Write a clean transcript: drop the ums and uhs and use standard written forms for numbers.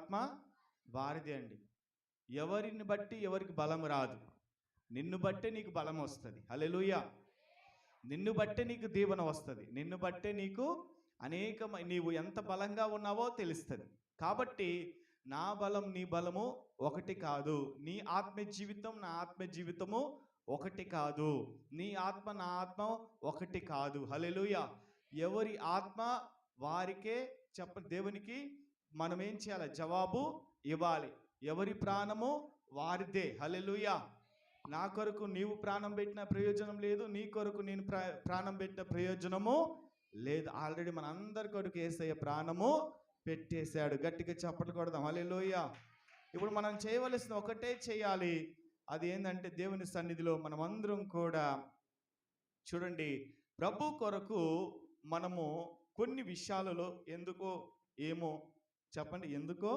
ఆత్మ వారిదే అండి. ఎవరిని బట్టి ఎవరికి బలం రాదు. నిన్ను బట్టే నీకు బలం వస్తుంది. హల్లెలూయా. నిన్ను బట్టే నీకు దీవెన వస్తుంది. నిన్ను బట్టే నీకు నీవు ఎంత బలంగా ఉన్నావో తెలుస్తుంది. కాబట్టి నా బలం నీ బలము ఒకటి కాదు. నీ ఆత్మ జీవితం నా ఆత్మ జీవితము ఒకటి కాదు. నీ ఆత్మ నా ఆత్మ ఒకటి కాదు. హల్లెలూయా. ఎవరి ఆత్మ వారికే దేవునికి మనం ఏం చేయాలి? జవాబు ఇవ్వాలి. ఎవరి ప్రాణము వారిదే. హల్లెలూయా. నా కొరకు నీవు ప్రాణం పెట్టిన ప్రయోజనం లేదు, నీ కొరకు నేను ప్రాణం పెట్టిన ప్రయోజనము లేదు. ఆల్రెడీ మన అందరి కొరకు యేసయ్య ప్రాణము పెట్టేశాడు. గట్టిగా చప్పట్లు కొడదాం. హల్లెలూయా. ఇప్పుడు మనం చేయవలసిన ఒకటే చేయాలి. అది ఏంటంటే దేవుని సన్నిధిలో మనమందరం కూడా చూడండి, ప్రభు కొరకు మనము కొన్ని విషయాలలో ఎందుకో ఏమో చెప్పండి, ఎందుకో